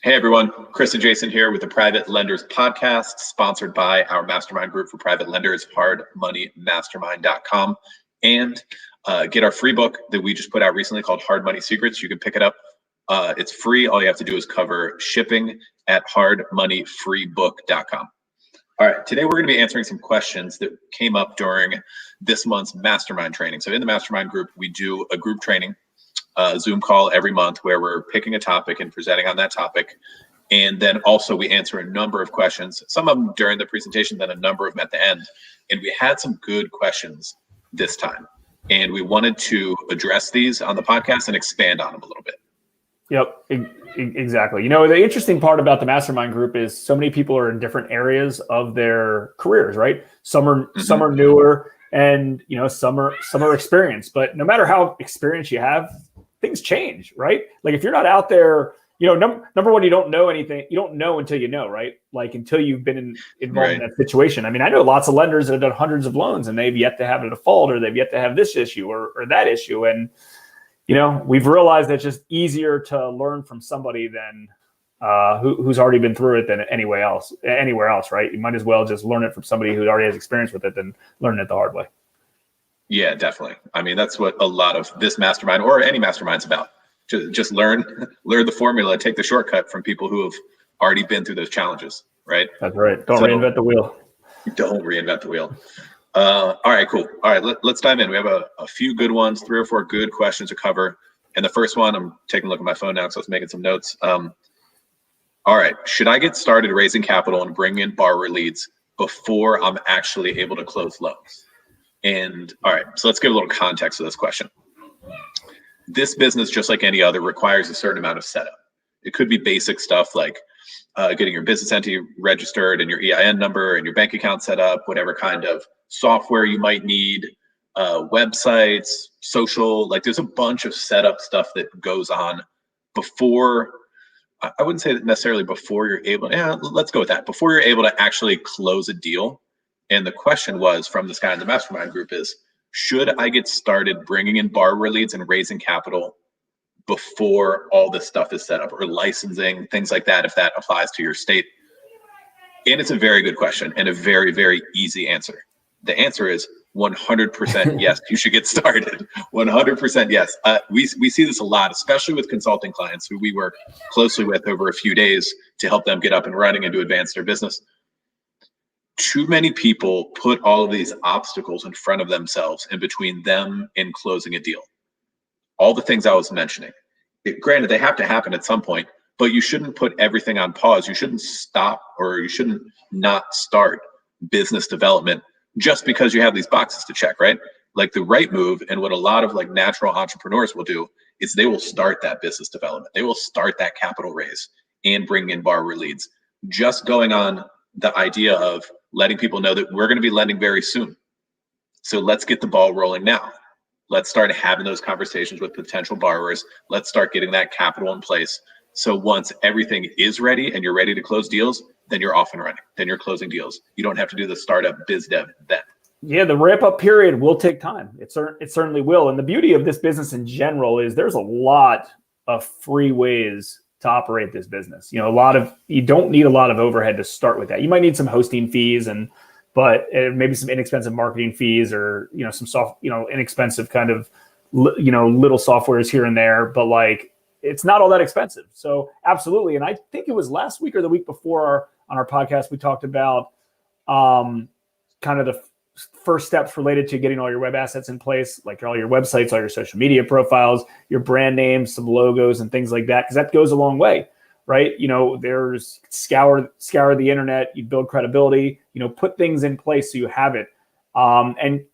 Hey everyone, Chris and Jason here with the Private Lenders Podcast, sponsored by our mastermind group for private lenders, hardmoneymastermind.com. And get our free book that we just put out recently called Hard Money Secrets. You can pick it up. It's free. All you have to do is cover shipping at hardmoneyfreebook.com. All right, today we're going to be answering some questions that came up during this month's mastermind training. So in the mastermind group, we do a group training Zoom call every month where we're picking a topic and presenting on that topic. And then also we answer a number of questions, some of them during the presentation, then a number of them at the end. And we had some good questions this time. And we wanted to address these on the podcast and expand on them a little bit. Yep, exactly. You know, the interesting part about the mastermind group is so many people are in different areas of their careers, right? Some are newer and, you know, some are experienced. But no matter how experienced you have, things change, right? Like if you're not out there, you know, number one, you don't know anything. You don't know until you know, right? Like until you've been involved in that situation. I mean, I know lots of lenders that have done hundreds of loans and they've yet to have a default, or they've yet to have this issue or that issue. And, you know, we've realized that it's just easier to learn from somebody than who's already been through it than anywhere else, right? You might as well just learn it from somebody who already has experience with it than learn it the hard way. Yeah, definitely. I mean, that's what a lot of this mastermind or any mastermind's about. Just learn the formula, take the shortcut from people who have already been through those challenges, right? That's right. Don't reinvent the wheel. Don't reinvent the wheel. All right, cool. All right, let's dive in. We have a few good ones, 3 or 4 good questions to cover. And the first one, I'm taking a look at my phone now, so I was making some notes. All right, should I get started raising capital and bring in borrower leads before I'm actually able to close loans? And all right, so let's give a little context to this question. This business, just like any other, requires a certain amount of setup. It could be basic stuff like getting your business entity registered and your EIN number and your bank account set up, whatever kind of software you might need, websites, social, like there's a bunch of setup stuff that goes on before, I wouldn't say that necessarily before you're able, let's go with that, before you're able to actually close a deal. And the question was from this guy in the mastermind group is, should I get started bringing in borrower leads and raising capital before all this stuff is set up, or licensing, things like that, if that applies to your state? And it's a very good question and a very, very easy answer. The answer is 100% yes, you should get started. 100% yes. We see this a lot, especially with consulting clients who we work closely with over a few days to help them get up and running and to advance their business. Too many people put all of these obstacles in front of themselves and between them and closing a deal. All the things I was mentioning, granted, they have to happen at some point, but you shouldn't put everything on pause. You shouldn't stop, or you shouldn't not start business development just because you have these boxes to check, right? Like the right move, and what a lot of like natural entrepreneurs will do is they will start that business development. They will start that capital raise and bring in borrower leads. Just going on the idea of letting people know that we're going to be lending very soon. So let's get the ball rolling now. Let's start having those conversations with potential borrowers. Let's start getting that capital in place. So once everything is ready and you're ready to close deals, then you're off and running. Then you're closing deals. You don't have to do the startup biz dev then. Yeah, the ramp up period will take time. It certainly will. And the beauty of this business in general is there's a lot of free ways to operate this business. You know, you don't need a lot of overhead to start with that. You might need some hosting fees but maybe some inexpensive marketing fees, or, you know, some inexpensive kind of, you know, little softwares here and there, but like, it's not all that expensive. So absolutely. And I think it was last week or the week before on our podcast, we talked about kind of the first steps related to getting all your web assets in place, like all your websites, all your social media profiles, your brand names, some logos and things like that, because that goes a long way, right? You know, there's scour the internet, you build credibility, you know, put things in place so you have it. And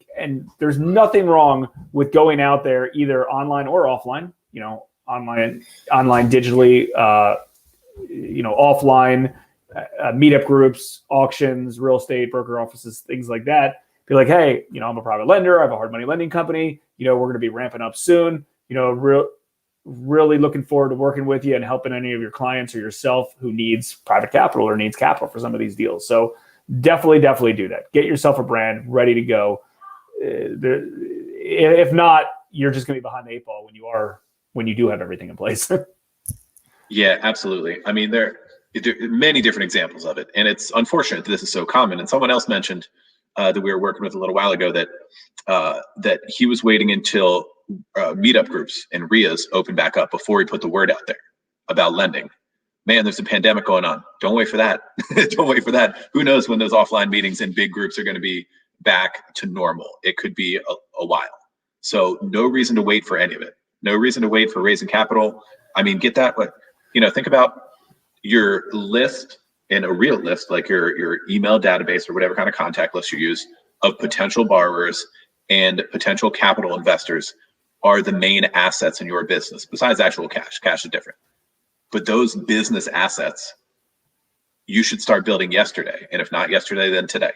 there's nothing wrong with going out there either online or offline, you know, online digitally, you know, offline, meetup groups, auctions, real estate, broker offices, things like that. Be like, hey, you know, I'm a private lender. I have a hard money lending company. You know, we're going to be ramping up soon. You know, really looking forward to working with you and helping any of your clients or yourself who needs private capital or needs capital for some of these deals. So definitely do that. Get yourself a brand ready to go. If not, you're just going to be behind the 8 ball when you do have everything in place. Yeah, absolutely. I mean, there are many different examples of it, and it's unfortunate that this is so common. And someone else mentioned that we were working with a little while ago that he was waiting until meetup groups and RIAs opened back up before he put the word out there about lending. Man, there's a pandemic going on. Don't wait for that. Don't wait for that. Who knows when those offline meetings and big groups are going to be back to normal? It could be a while. So no reason to wait for any of it. No reason to wait for raising capital. I mean, get that. Think about your list and a real list, like your email database or whatever kind of contact list you use of potential borrowers and potential capital investors are the main assets in your business besides actual cash. Cash is different. But those business assets, you should start building yesterday. And if not yesterday, then today.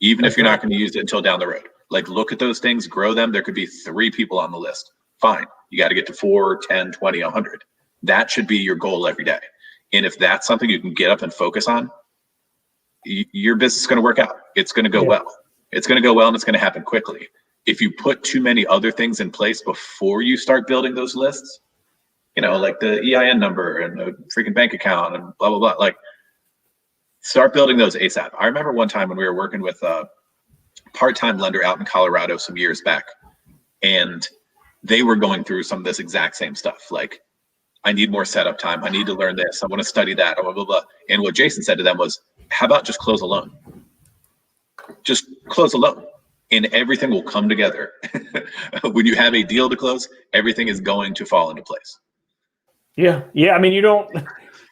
Even if you're not going to use it until down the road. Like, look at those things, grow them. There could be 3 people on the list. Fine. You got to get to 4, 10, 20, 100. That should be your goal every day. And if that's something you can get up and focus on, your business is going to work out. It's going to go well. It's going to go well, and it's going to happen quickly. If you put too many other things in place before you start building those lists, like the EIN number and the freaking bank account and blah, blah, blah, like, start building those ASAP. I remember one time when we were working with a part-time lender out in Colorado some years back, and they were going through some of this exact same stuff. Like, I need more setup time. I need to learn this. I want to study that, blah, blah, blah. And what Jason said to them was, how about just close a loan? Just close a loan and everything will come together. When you have a deal to close, everything is going to fall into place. Yeah. I mean,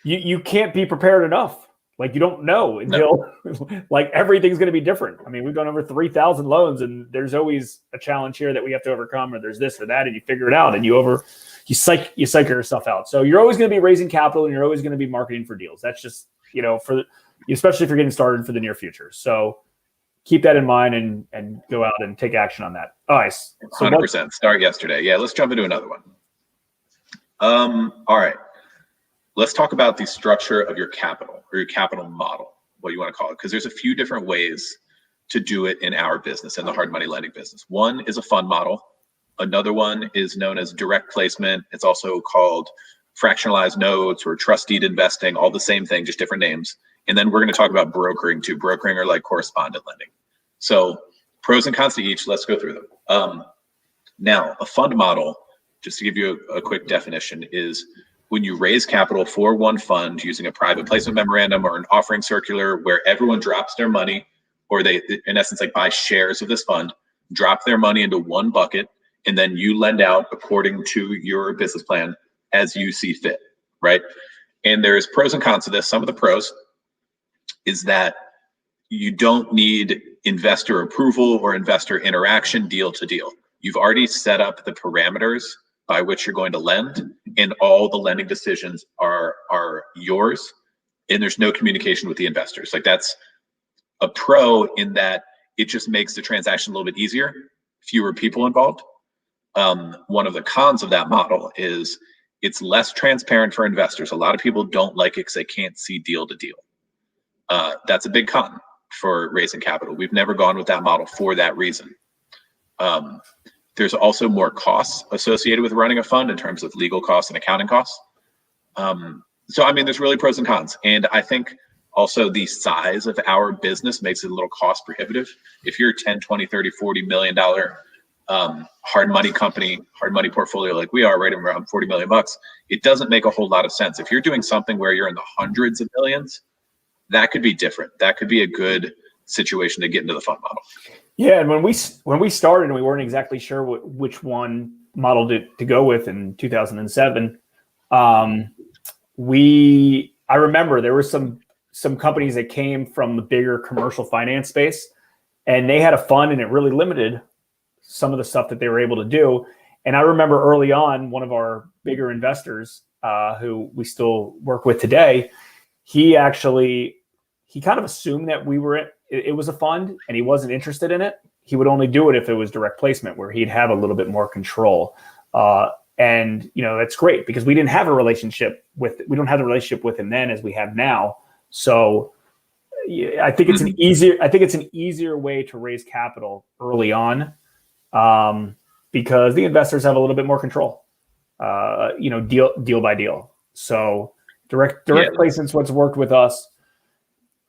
you can't be prepared enough. Like, you don't know until like everything's going to be different. I mean, we've done over 3,000 loans, and there's always a challenge here that we have to overcome, or there's this or that, and you figure it out, and you psych yourself out. So you're always going to be raising capital, and you're always going to be marketing for deals. That's just, especially if you're getting started for the near future. So keep that in mind and go out and take action on that. All right. So 100%. Start yesterday. Yeah. Let's jump into another one. All right. Let's talk about the structure of your capital, or your capital model, what you want to call it, because there's a few different ways to do it in our business, in the hard money lending business. One is a fund model. Another one is known as direct placement. It's also called fractionalized notes or trust deed investing, all the same thing, just different names. And then we're going to talk about brokering too. Brokering or like correspondent lending. So pros and cons to each. Let's go through them. Now, a fund model, just to give you a quick definition, is when you raise capital for one fund using a private placement memorandum or an offering circular where everyone drops their money, or they, in essence, like buy shares of this fund, drop their money into one bucket, and then you lend out according to your business plan as you see fit, right? And there's pros and cons to this. Some of the pros is that you don't need investor approval or investor interaction deal to deal. You've already set up the parameters by which you're going to lend, and all the lending decisions are yours, and there's no communication with the investors. Like, that's a pro in that it just makes the transaction a little bit easier, fewer people involved. One of the cons of that model is it's less transparent for investors. A lot of people don't like it because they can't see deal to deal. That's a big con for raising capital. We've never gone with that model for that reason. There's also more costs associated with running a fund in terms of legal costs and accounting costs. So, I mean, there's really pros and cons. And I think also the size of our business makes it a little cost prohibitive. If you're a 10, 20, 30, $40 million hard money company, hard money portfolio like we are, right around 40 million bucks, it doesn't make a whole lot of sense. If you're doing something where you're in the hundreds of millions, that could be different. That could be a good situation to get into the fund model. Yeah, and when we started and we weren't exactly sure which one model to go with in 2007, I remember there were some companies that came from the bigger commercial finance space, and they had a fund, and it really limited some of the stuff that they were able to do. And I remember early on, one of our bigger investors, who we still work with today, he kind of assumed that it was a fund, and he wasn't interested in it. He would only do it if it was direct placement, where he'd have a little bit more control. And that's great, because we don't have the relationship with him then as we have now. So I think it's an easier way to raise capital early on, because the investors have a little bit more control, deal by deal. So Direct Yeah. placement's what's worked with us.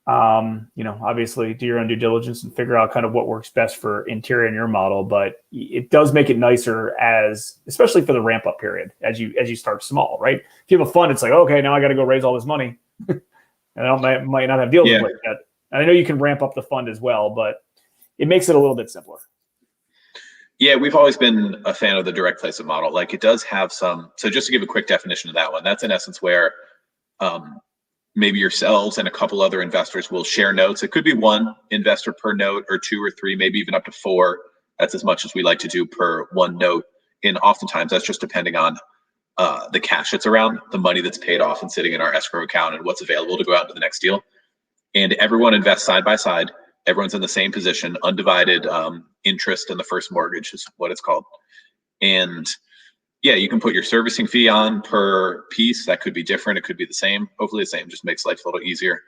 Obviously do your own due diligence and figure out kind of what works best for interior in your model, but it does make it nicer especially for the ramp up period as you start small, right? If you have a fund, it's like, okay, now I got to go raise all this money and I might not have deals in place yet. And I know you can ramp up the fund as well, but it makes it a little bit simpler. Yeah, we've always been a fan of the direct placement model. Like it does have so just to give a quick definition of that one, that's in essence where, maybe yourselves and a couple other investors will share notes. It could be one investor per note or two or three, maybe even up to four. That's as much as we like to do per one note. And oftentimes that's just depending on the cash that's around, the money that's paid off and sitting in our escrow account and what's available to go out into the next deal. And everyone invests side by side. Everyone's in the same position, undivided interest in the first mortgage is what it's called. And yeah, you can put your servicing fee on per piece. That could be different. It could be the same. Hopefully the same, just makes life a little easier.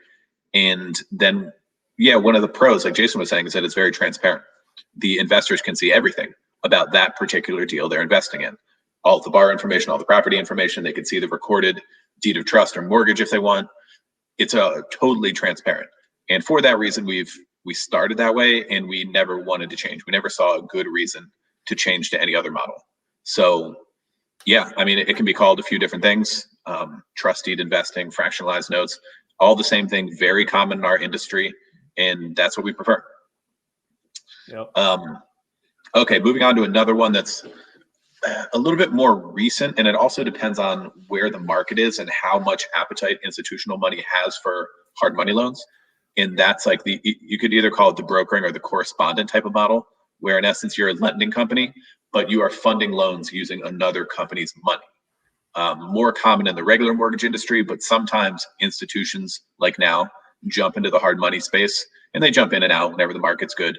And then, yeah, one of the pros, like Jason was saying, is that it's very transparent. The investors can see everything about that particular deal they're investing in. All the borrower information, all the property information. They can see the recorded deed of trust or mortgage if they want. It's totally transparent. And for that reason, we started that way and we never wanted to change. We never saw a good reason to change to any other model. So yeah, I mean, it can be called a few different things. Trust deed investing, fractionalized notes, all the same thing, very common in our industry. And that's what we prefer. Yep. Okay, moving on to another one that's a little bit more recent. And it also depends on where the market is and how much appetite institutional money has for hard money loans. And that's like you could either call it the brokering or the correspondent type of model, where in essence, you're a lending company, but you are funding loans using another company's money. More common in the regular mortgage industry, but sometimes institutions like now jump into the hard money space and they jump in and out whenever the market's good.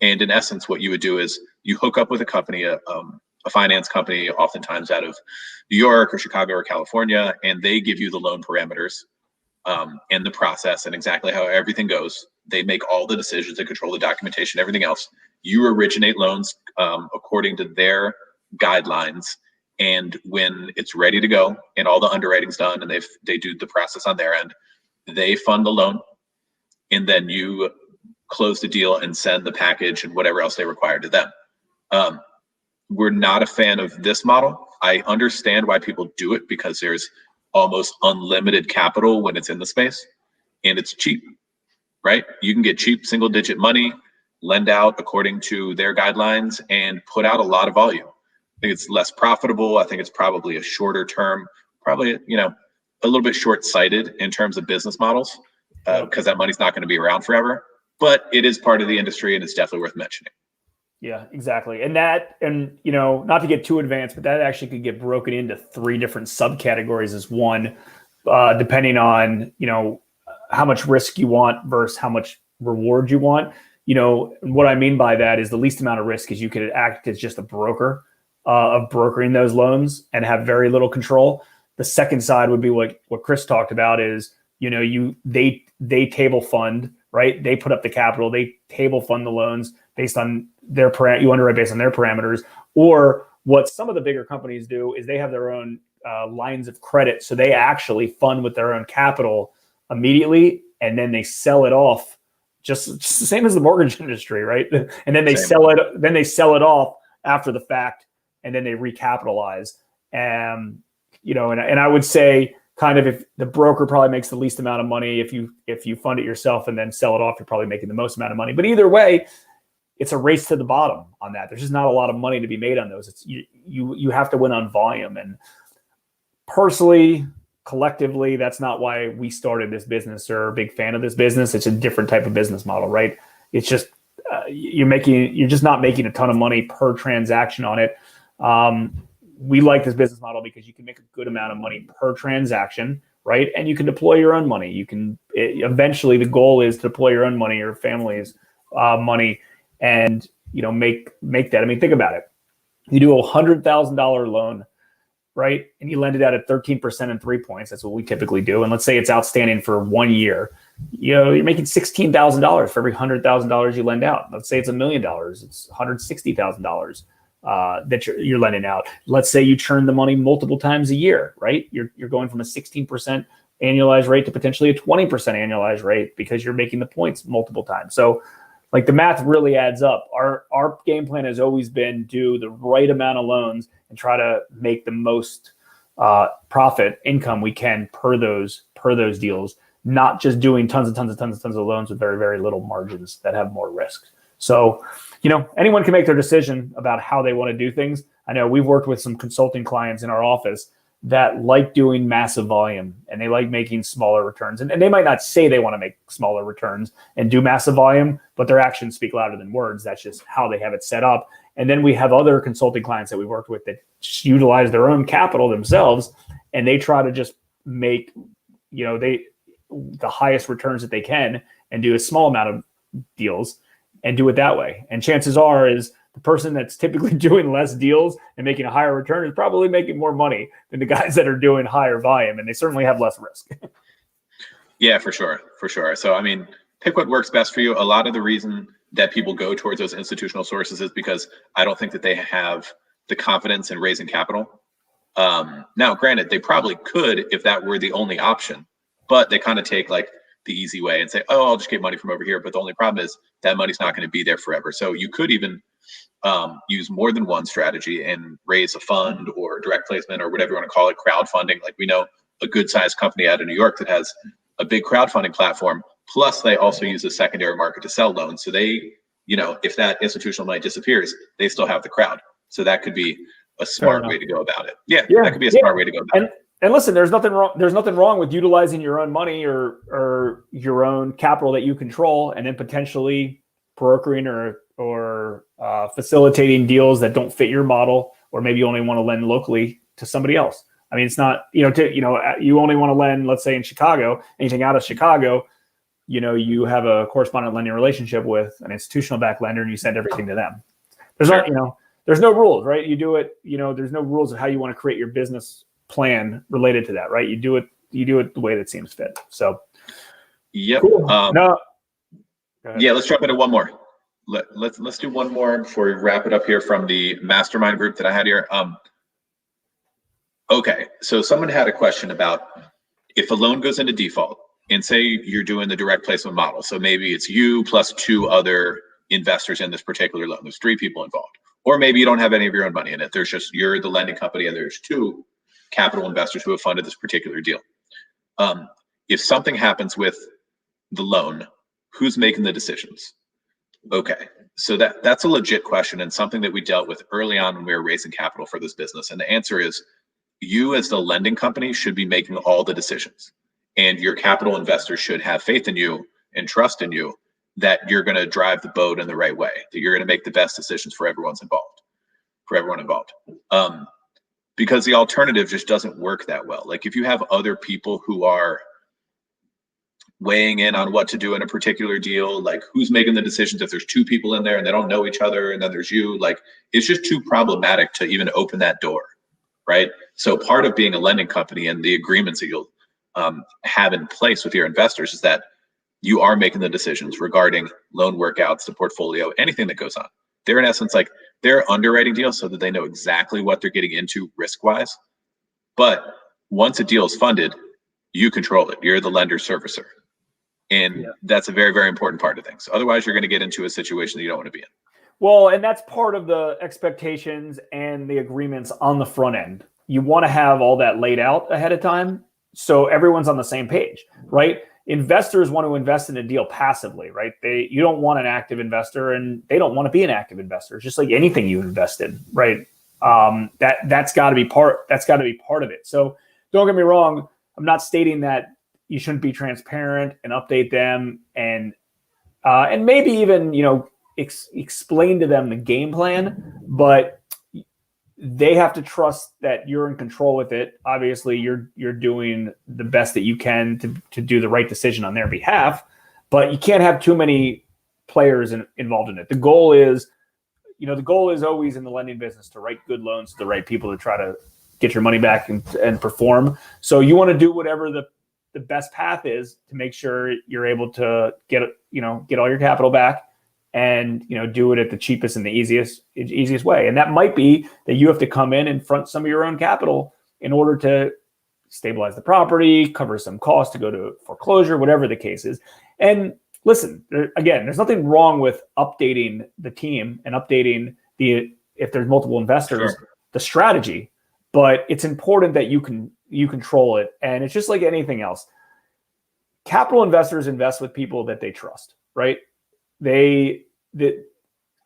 And in essence, what you would do is you hook up with a company, a finance company, oftentimes out of New York or Chicago or California, and they give you the loan parameters and the process and exactly how everything goes. They make all the decisions, they control the documentation, everything else. You originate loans according to their guidelines, and when it's ready to go and all the underwriting's done and they do the process on their end, they fund the loan, and then you close the deal and send the package and whatever else they require to them. We're not a fan of this model. I understand why people do it because there's almost unlimited capital when it's in the space, and it's cheap, right? You can get cheap single-digit money, lend out according to their guidelines, and put out a lot of volume. I think it's less profitable. I think it's probably a shorter term, probably, a little bit short-sighted in terms of business models because that money's not going to be around forever, but it is part of the industry and it's definitely worth mentioning. Yeah, exactly. And not to get too advanced, but that actually could get broken into three different subcategories as one, depending on, how much risk you want versus how much reward you want. What I mean by that is the least amount of risk is you could act as just a broker of brokering those loans and have very little control. The second side would be what Chris talked about is, they table fund, right? They put up the capital, they table fund the loans based on you underwrite based on their parameters. Or what some of the bigger companies do is they have their own lines of credit. So they actually fund with their own capital immediately, and then they sell it off just the same as the mortgage industry, right? And then they sell it off after the fact, and then they recapitalize. And I would say kind of if the broker probably makes the least amount of money, if you fund it yourself and then sell it off, you're probably making the most amount of money. But either way, it's a race to the bottom on that. There's just not a lot of money to be made on those. It's you have to win on volume. And personally, collectively, that's not why we started this business or are a big fan of this business. It's a different type of business model, right? It's just you're just not making a ton of money per transaction on it. We like this business model because you can make a good amount of money per transaction, right? And you can deploy your own money. Eventually the goal is to deploy your own money, your family's money, and make that. I mean, think about it. You do a $100,000 loan, right? And you lend it out at 13% and 3 points. That's what we typically do. And let's say it's outstanding for 1 year. You're making $16,000 for every $100,000 you lend out. Let's say it's $1 million. It's $160,000 that you're lending out. Let's say you churn the money multiple times a year, right? You're going from a 16% annualized rate to potentially a 20% annualized rate because you're making the points multiple times. So like the math really adds up. Our game plan has always been do the right amount of loans and try to make the most profit income we can per those deals, not just doing tons of loans with very, very little margins that have more risk. So, anyone can make their decision about how they want to do things. I know we've worked with some consulting clients in our office that like doing massive volume and they like making smaller returns. And they might not say they want to make smaller returns and do massive volume, but their actions speak louder than words. That's just how they have it set up. And then we have other consulting clients that we worked with that just utilize their own capital themselves, and they try to just make, the highest returns that they can and do a small amount of deals and do it that way. And chances are is the person that's typically doing less deals and making a higher return is probably making more money than the guys that are doing higher volume, and they certainly have less risk. Yeah, for sure. So, I mean, pick what works best for you. A lot of the reason that people go towards those institutional sources is because I don't think that they have the confidence in raising capital. Now, granted, they probably could if that were the only option, but they kind of take like the easy way and say, oh, I'll just get money from over here. But the only problem is that money's not going to be there forever. So you could even use more than one strategy and raise a fund or direct placement or whatever you want to call it, crowdfunding. Like we know a good sized company out of New York that has a big crowdfunding platform. Plus they also use the secondary market to sell loans. So they, if that institutional money disappears, they still have the crowd. So that could be a smart way to go about it. Yeah, that could be a smart way to go about it. And listen, there's nothing wrong with utilizing your own money or your own capital that you control, and then potentially brokering or facilitating deals that don't fit your model, or maybe you only want to lend locally to somebody else. I mean, it's not, you only want to lend, let's say in Chicago, anything out of Chicago, you have a correspondent lending relationship with an institutional backed lender and you send everything to them. There's not, there's no rules, right? You do it, there's no rules of how you want to create your business plan related to that, right? You do it the way that seems fit. So, yep. Cool. Yeah, let's jump into one more. Let's do one more before we wrap it up here from the mastermind group that I had here. Okay, so someone had a question about if a loan goes into default and say you're doing the direct placement model. So maybe it's you plus two other investors in this particular loan. There's three people involved. Or maybe you don't have any of your own money in it. There's just, you're the lending company and there's two capital investors who have funded this particular deal. If something happens with the loan, who's making the decisions? Okay, so that's a legit question and something that we dealt with early on when we were raising capital for this business. And the answer is, you as the lending company should be making all the decisions, and your capital investors should have faith in you and trust in you that you're going to drive the boat in the right way, that you're going to make the best decisions for everyone involved. Because the alternative just doesn't work that well. Like if you have other people who are weighing in on what to do in a particular deal, like who's making the decisions if there's two people in there and they don't know each other, and then there's you, like it's just too problematic to even open that door, right? So part of being a lending company and the agreements that you'll have in place with your investors is that you are making the decisions regarding loan workouts, the portfolio, anything that goes on. They're in essence like they're underwriting deals so that they know exactly what they're getting into risk-wise. But once a deal is funded, you control it. You're the lender servicer. And that's a very, very important part of things. Otherwise, you're going to get into a situation that you don't want to be in. Well, and that's part of the expectations and the agreements on the front end. You want to have all that laid out ahead of time so everyone's on the same page, right? Investors want to invest in a deal passively, right? You don't want an active investor, and they don't want to be an active investor. It's just like anything you invest in, right? That's got to be part of it. So don't get me wrong. I'm not stating that you shouldn't be transparent and update them and maybe even, explain to them the game plan, but they have to trust that you're in control with it. Obviously, you're doing the best that you can to do the right decision on their behalf, but you can't have too many players involved in it. The goal is always in the lending business to write good loans to the right people to try to get your money back and perform. So you want to do whatever the best path is to make sure you're able to get all your capital back and do it at the cheapest and the easiest way. And that might be that you have to come in and front some of your own capital in order to stabilize the property, cover some costs to go to foreclosure, whatever the case is. And listen, again, there's nothing wrong with updating the team and updating if there's multiple investors, the strategy, but it's important that you control it. And it's just like anything else. Capital investors invest with people that they trust, right?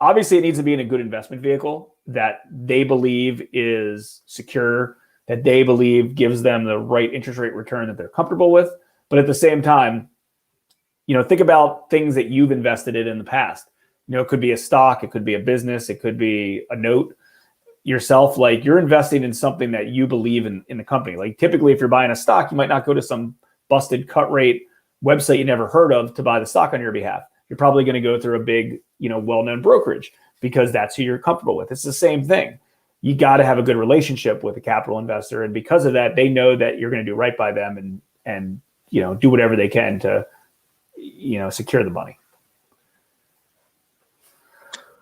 Obviously it needs to be in a good investment vehicle that they believe is secure, that they believe gives them the right interest rate return that they're comfortable with. But at the same time, think about things that you've invested in the past. It could be a stock, it could be a business, it could be a note yourself. Like, you're investing in something that you believe in the company. Like, typically if you're buying a stock, you might not go to some busted cut rate website you never heard of to buy the stock on your behalf. You're probably going to go through a big, well-known brokerage because that's who you're comfortable with. It's the same thing. You got to have a good relationship with a capital investor. And because of that, they know that you're going to do right by them and do whatever they can to, secure the money.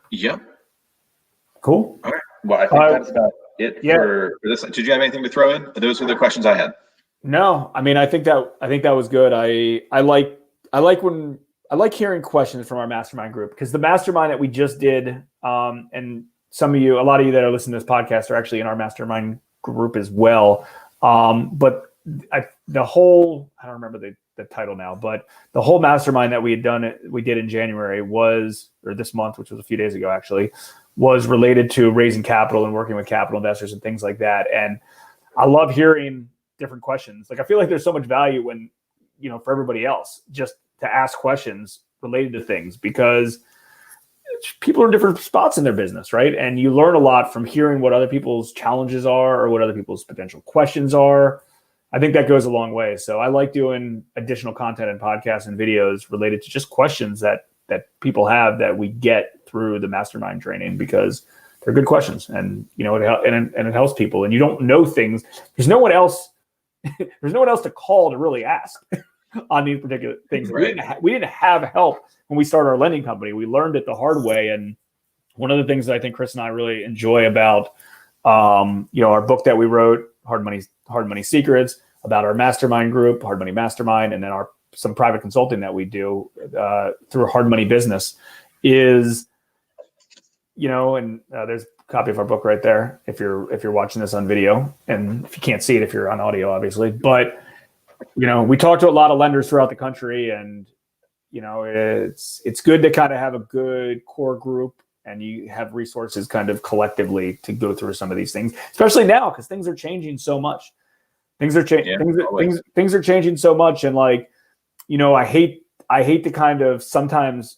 Yep. Cool. All right. Well, I think that's about it for this. Did you have anything to throw in? Those were the questions I had. No, I mean, I think that was good. I like hearing questions from our mastermind group, because the mastermind that we just did, and a lot of you that are listening to this podcast are actually in our mastermind group as well. But I don't remember the title now, but the whole mastermind that we did in January or this month, which was a few days ago actually, was related to raising capital and working with capital investors and things like that. And I love hearing different questions. Like, I feel like there's so much value when, for everybody else, just to ask questions related to things, because people are in different spots in their business, right? And you learn a lot from hearing what other people's challenges are or what other people's potential questions are. I think that goes a long way. So I like doing additional content and podcasts and videos related to just questions that people have that we get through the mastermind training, because they're good questions, and it helps people. And you don't know things. There's no one else to call to really ask on these particular things. Right. We didn't have help when we started our lending company. We learned it the hard way. And one of the things that I think Chris and I really enjoy about our book that we wrote, Hard Money Secrets, about our mastermind group, Hard Money Mastermind, and then some private consulting that we do through Hard Money Business is, there's a copy of our book right there if you're watching this on video, and if you can't see it if you're on audio, obviously. But we talk to a lot of lenders throughout the country, and it's good to kind of have a good core group, and you have resources kind of collectively to go through some of these things, especially now because things are changing so much. Things are changing so much, and I hate to kind of sometimes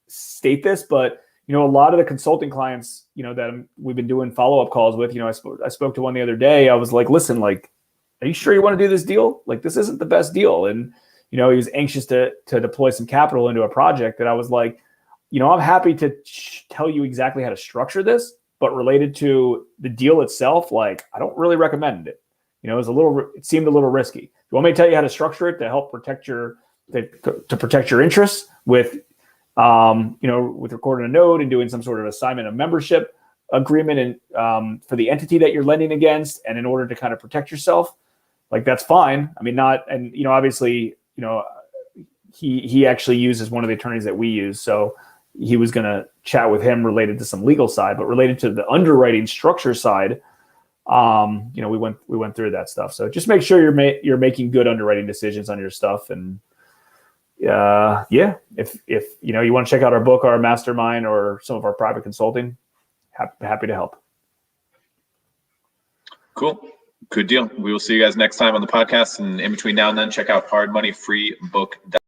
state this, but a lot of the consulting clients, that we've been doing follow-up calls with, I spoke to one the other day. I was like, listen, are you sure you want to do this deal? This isn't the best deal. And, he was anxious to deploy some capital into a project that I was like, I'm happy to tell you exactly how to structure this, but related to the deal itself, I don't really recommend it. It seemed a little risky. You want me to tell you how to structure it to help protect your interests with, with recording a note and doing some sort of assignment of membership agreement and for the entity that you're lending against, and in order to kind of protect yourself, that's fine. I mean, obviously, he actually uses one of the attorneys that we use, so he was going to chat with him related to some legal side, but related to the underwriting structure side, we went through that stuff. So just make sure you're making good underwriting decisions on your stuff. And if you want to check out our book, our mastermind, or some of our private consulting, happy to help. Cool. Good deal. We will see you guys next time on the podcast. And in between now and then, check out hardmoneyfreebook.com.